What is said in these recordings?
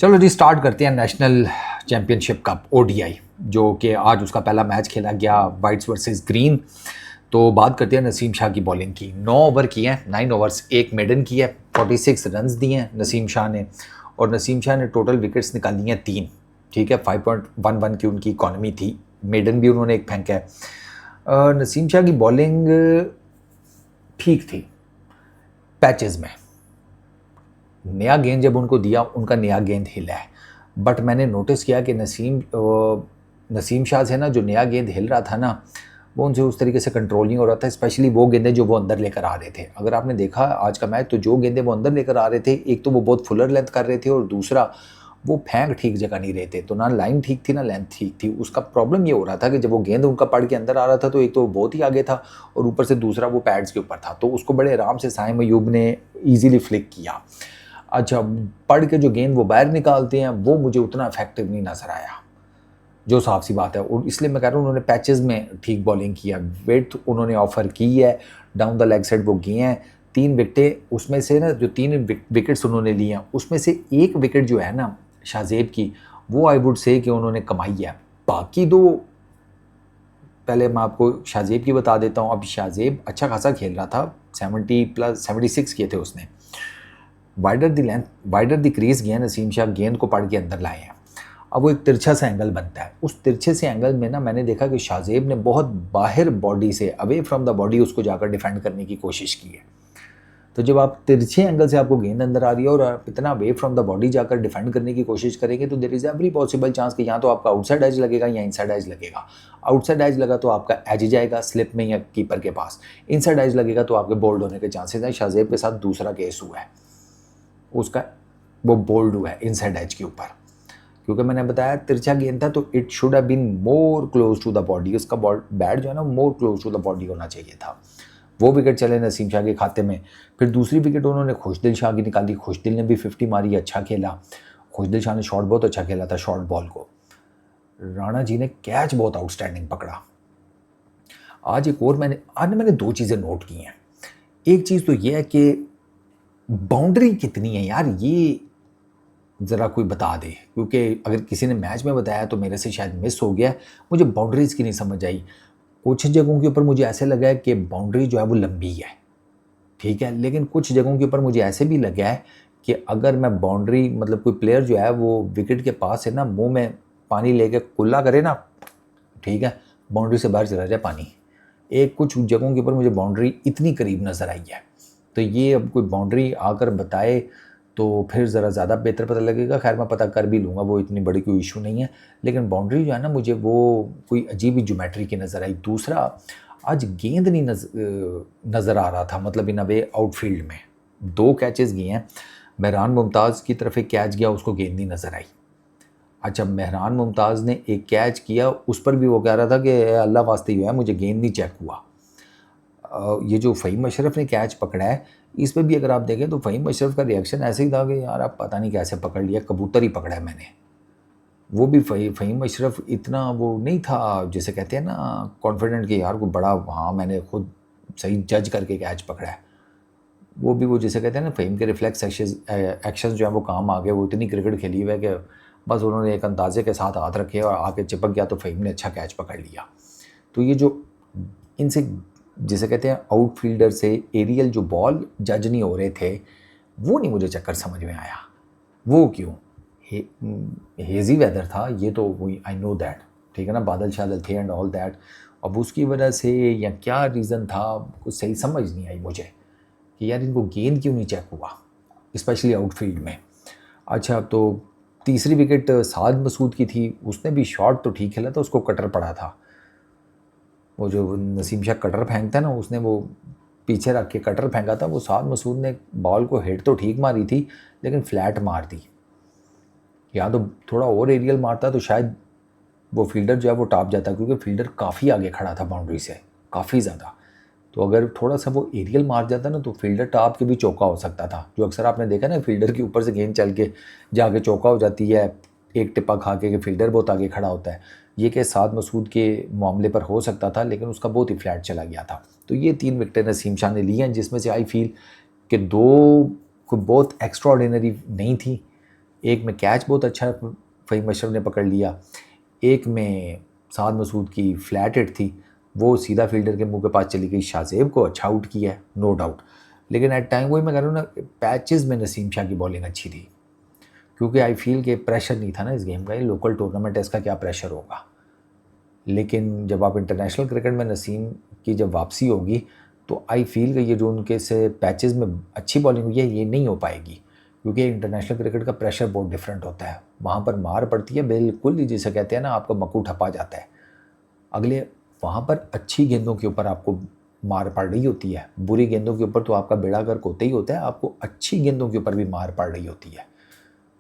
चलो जी स्टार्ट करते हैं नेशनल चैम्पियनशिप कप ओडीआई जो कि आज उसका पहला मैच खेला गया वाइट्स वर्सेस ग्रीन। तो बात करते हैं नसीम शाह की बॉलिंग की। 9 ओवर किए हैं, 9 ओवर्स, एक मेडन की है, 46 रन्स दिए हैं नसीम शाह ने। और नसीम शाह ने टोटल विकेट्स निकाली हैं 3। ठीक है, 5.11 की उनकी इकॉनमी थी। मेडन भी उन्होंने एक फेंका है। नसीम शाह की बॉलिंग ठीक थी पैचेस में। नया गेंद जब उनको दिया, उनका नया गेंद हिला है। बट मैंने नोटिस किया कि नसीम शाह से ना जो नया गेंद हिल रहा था ना, वो उनसे उस तरीके से कंट्रोल नहीं हो रहा था। स्पेशली वो गेंदें जो वो अंदर लेकर आ रहे थे। अगर आपने देखा आज का मैच, तो जो गेंदें वो अंदर लेकर आ रहे थे, एक तो वो बहुत फुलर लेंथ कर रहे थे और दूसरा वो फेंक ठीक जगह नहीं रहे थे। तो ना लाइन ठीक थी ना लेंथ ठीक थी। उसका प्रॉब्लम ये हो रहा था कि जब वो गेंद उनका पड़ के अंदर आ रहा था तो एक तो वो बहुत ही आगे था और ऊपर से दूसरा वो पैड्स के ऊपर था। तो उसको बड़े आराम से साइम अयूब ने ईजीली फ्लिक किया। अच्छा, पढ़ के जो गेंद वो बाहर निकालते हैं वो मुझे उतना इफेक्टिव नहीं नजर आया, जो साफ सी बात है। और इसलिए मैं कह रहा हूँ उन्होंने पैचेस में ठीक बॉलिंग किया, वेट उन्होंने ऑफर की है, डाउन द लेग साइड वो गए हैं। 3 विकेटें, उसमें से ना जो 3 विकेट्स उन्होंने लिए हैं उसमें से एक विकेट जो है ना शाहजेब की, वो आई वुड से कि उन्होंने कमाई है। बाकी दो, पहले मैं आपको शाहजेब की बता देता हूँ। अब शाहजेब अच्छा खासा खेल रहा था, 70+76 किए थे उसने। Wider the length, wider the crease गया नसीम शाह, गेंद को पड़ के अंदर लाए हैं। अब वो एक तिरछा सा एंगल बनता है। उस तिरछे से एंगल में ना मैंने देखा कि शाहजेब ने बहुत बाहर बॉडी से, अवे फ्रॉम द बॉडी, उसको जाकर डिफेंड करने की कोशिश की है। तो जब आप तिरछे एंगल से आपको गेंद अंदर आ रही है और आप इतना अवे फ्रॉम द बॉडी जाकर डिफेंड करने की कोशिश करेंगे, तो there is every possible chance कि यहाँ तो आपका आउटसाइड एज लगेगा या इनसाइड एज लगेगा। आउटसाइड एज लगा तो आपका एज जाएगा स्लिप में या कीपर के पास। इनसाइड एज लगेगा तो आपके बोल्ड होने के चांसेस हैं। शाहजेब के साथ दूसरा केस हुआ है, उसका वो बोल्ड हुआ है इनसाइड एज के ऊपर, क्योंकि मैंने बताया तिरछा गेंद था तो it should have been more close to the body. उसका बैट जो है ना more close to the body होना चाहिए था। वो विकेट चले नसीम शाह के खाते में। फिर दूसरी विकेट उन्होंने खुशदिल शाह की निकाली। खुशदिल ने भी 50 मारी, अच्छा खेला। खुशदिल शाह ने शॉट बहुत अच्छा खेला था, शॉर्ट बॉल को। राणा जी ने कैच बहुत आउटस्टैंडिंग पकड़ा। आज मैंने 2 चीज़ें नोट की हैं। एक चीज़ तो ये है कि बाउंड्री कितनी है यार, ये ज़रा कोई बता दे, क्योंकि अगर किसी ने मैच में बताया तो मेरे से शायद मिस हो गया। मुझे बाउंड्रीज़ की नहीं समझ आई। कुछ जगहों के ऊपर मुझे ऐसे लगा है कि बाउंड्री जो है वो लंबी है, ठीक है, लेकिन कुछ जगहों के ऊपर मुझे ऐसे भी लगा है कि अगर मैं बाउंड्री, मतलब कोई प्लेयर जो है वो विकेट के पास है ना, मुंह में पानी लेके कुल्ला करे ना, ठीक है, बाउंड्री से बाहर चला जाए पानी। एक कुछ जगहों के ऊपर मुझे बाउंड्री इतनी करीब नज़र आई है। तो ये अब कोई बाउंड्री आकर बताए तो फिर ज़रा ज़्यादा बेहतर पता लगेगा। खैर मैं पता कर भी लूँगा, वो इतनी बड़ी कोई इशू नहीं है। लेकिन बाउंड्री जो है ना, मुझे वो कोई अजीब ही ज्योमेट्री की नज़र आई। दूसरा, आज गेंद नहीं नज़र आ रहा था, मतलब इन अ वे आउटफील्ड में 2 कैचेस गए हैं। मेहरान मुमताज़ की तरफ एक कैच गया, उसको गेंद नहीं नज़र आई। अच्छा, मेहरान मुमताज़ ने एक कैच किया, उस पर भी वो कह रहा था कि अल्लाह वास्ते जो है मुझे गेंद नहीं चेक हुआ। ये जो फ़हीम अशरफ ने कैच पकड़ा है, इस पे भी अगर आप देखें तो फ़हीम अशरफ का रिएक्शन ऐसे ही था कि यार आप पता नहीं कैसे पकड़ लिया, कबूतर ही पकड़ा है मैंने। वो भी फ़हीम अशरफ इतना वो नहीं था, जिसे कहते हैं ना कॉन्फिडेंट कि यार को बड़ा, हाँ मैंने खुद सही जज करके कैच पकड़ा है। वो भी वो जिसे कहते हैं ना, फ़हीम के रिफ्लेक्स एक्शंस जो है वो काम आ गए। वो इतनी क्रिकेट खेली हुई है कि बस उन्होंने एक अंदाजे के साथ हाथ रखे और आके चिपक गया तो फ़हीम ने अच्छा कैच पकड़ लिया। तो ये जो इनसे, जिसे कहते हैं आउटफील्डर से एरियल जो बॉल जज नहीं हो रहे थे, वो नहीं मुझे चक्कर समझ में आया। वो क्यों? हेज़ी वेदर था, ये तो वही, आई नो दैट, ठीक है ना, बादल शादल थे एंड ऑल दैट। अब उसकी वजह से या क्या रीज़न था, कुछ सही समझ नहीं आई मुझे कि यार इनको गेंद क्यों नहीं चेक हुआ, स्पेशली आउटफील्ड में। अच्छा, तो तीसरी विकेट साद मसूद की थी, उसने भी शॉट तो ठीक खेला था, उसको कटर पड़ा था। वो जो नसीम शाह कटर फेंकता है ना, उसने वो पीछे रख के कटर फेंका था। वो साद मसूद ने बॉल को हिट तो ठीक मारी थी, लेकिन फ्लैट मार दी। या तो थोड़ा और एरियल मारता तो शायद वो फील्डर जो है वो टॉप जाता, क्योंकि फील्डर काफ़ी आगे खड़ा था बाउंड्री से, काफ़ी ज़्यादा। तो अगर थोड़ा सा वो एरियल मार जाता ना तो फील्डर टॉप के भी चौका हो सकता था। जो अक्सर आपने देखा ना, फील्डर के ऊपर से गेंद चल के जाके चौका हो जाती है, एक टिप्पा खा के, कि फील्डर बहुत आगे खड़ा होता है। ये कि साद मसूद के मामले पर हो सकता था, लेकिन उसका बहुत ही फ्लैट चला गया था। तो ये 3 विकेटें नसीम शाह ने ली हैं, जिसमें से आई फील कि 2 को बहुत एक्स्ट्रा ऑर्डिनरी नहीं थी। एक में कैच बहुत अच्छा फ़हीम अशरफ ने पकड़ लिया, एक में साद मसूद की फ्लैट हिट थी, वो सीधा फील्डर के मुंह के पास चली गई। शाहजेब को अच्छा आउट किया है, नो डाउट, लेकिन एट टाइम वही मैं कह रहा हूँ ना, पैचेस में नसीम शाह की बॉलिंग अच्छी थी, क्योंकि आई फील कि प्रेशर नहीं था ना इस गेम का, ये लोकल टूर्नामेंट है, इसका क्या प्रेशर होगा। लेकिन जब आप इंटरनेशनल क्रिकेट में नसीम की जब वापसी होगी तो आई फील कि ये जो उनके से पैचेस में अच्छी बॉलिंग हुई है ये नहीं हो पाएगी, क्योंकि इंटरनेशनल क्रिकेट का प्रेशर बहुत डिफरेंट होता है, वहाँ पर मार पड़ती है बिल्कुल ही, जिसे कहते हैं ना आपका मक्कू ठपा जाता है अगले। वहाँ पर अच्छी गेंदों के ऊपर आपको मार पड़ रही होती है, बुरी गेंदों के ऊपर तो आपका बेड़ा गर्क होता ही होता है, आपको अच्छी गेंदों के ऊपर भी मार पड़ रही होती है।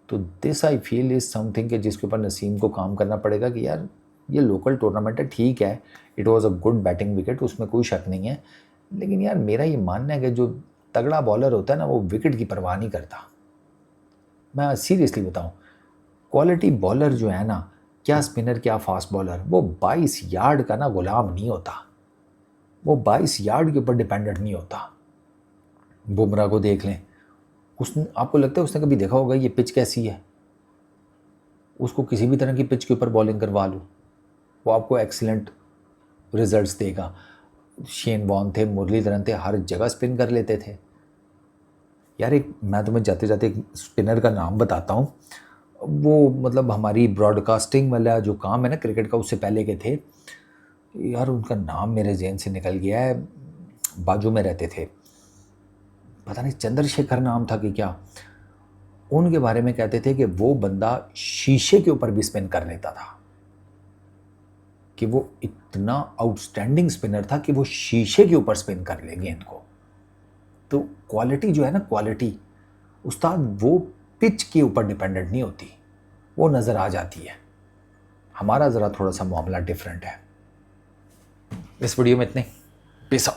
तो this I feel is something कि जिसके ऊपर नसीम को काम करना पड़ेगा कि यार ये लोकल टूर्नामेंट है, ठीक है, it was a good batting wicket, उसमें कोई शक नहीं है, लेकिन यार मेरा ये मानना है कि जो तगड़ा बॉलर होता है ना वो विकेट की परवाह नहीं करता। मैं सीरियसली बताऊं, क्वालिटी बॉलर जो है ना, क्या स्पिनर क्या फास्ट बॉलर, वो 22 यार्ड का ना गुलाम नहीं होता, वो 22 यार्ड के ऊपर डिपेंडेंट नहीं होता। बुमराह को देख लें, उसने, आपको लगता है उसने कभी देखा होगा ये पिच कैसी है? उसको किसी भी तरह की पिच के ऊपर बॉलिंग करवा लो, वो आपको एक्सीलेंट रिजल्ट्स देगा। शेन वॉर्न थे, मुरलीधरन थे, हर जगह स्पिन कर लेते थे। यार एक मैं तुम्हें जाते जाते एक स्पिनर का नाम बताता हूँ, वो मतलब हमारी ब्रॉडकास्टिंग वाला जो काम है ना क्रिकेट का, उससे पहले के थे यार, उनका नाम मेरे जहन से निकल गया है, बाजू में रहते थे, पता नहीं चंद्रशेखर नाम था कि क्या। उनके बारे में कहते थे कि वो बंदा शीशे के ऊपर भी स्पिन कर लेता था, कि वो इतना आउटस्टैंडिंग स्पिनर था कि वो शीशे के ऊपर स्पिन कर ले गेंद को। तो क्वालिटी जो है ना, क्वालिटी उस्ताद वो पिच के ऊपर डिपेंडेंट नहीं होती, वो नज़र आ जाती है। हमारा ज़रा थोड़ा सा मामला डिफरेंट है। इस वीडियो में इतने, पीस आउट।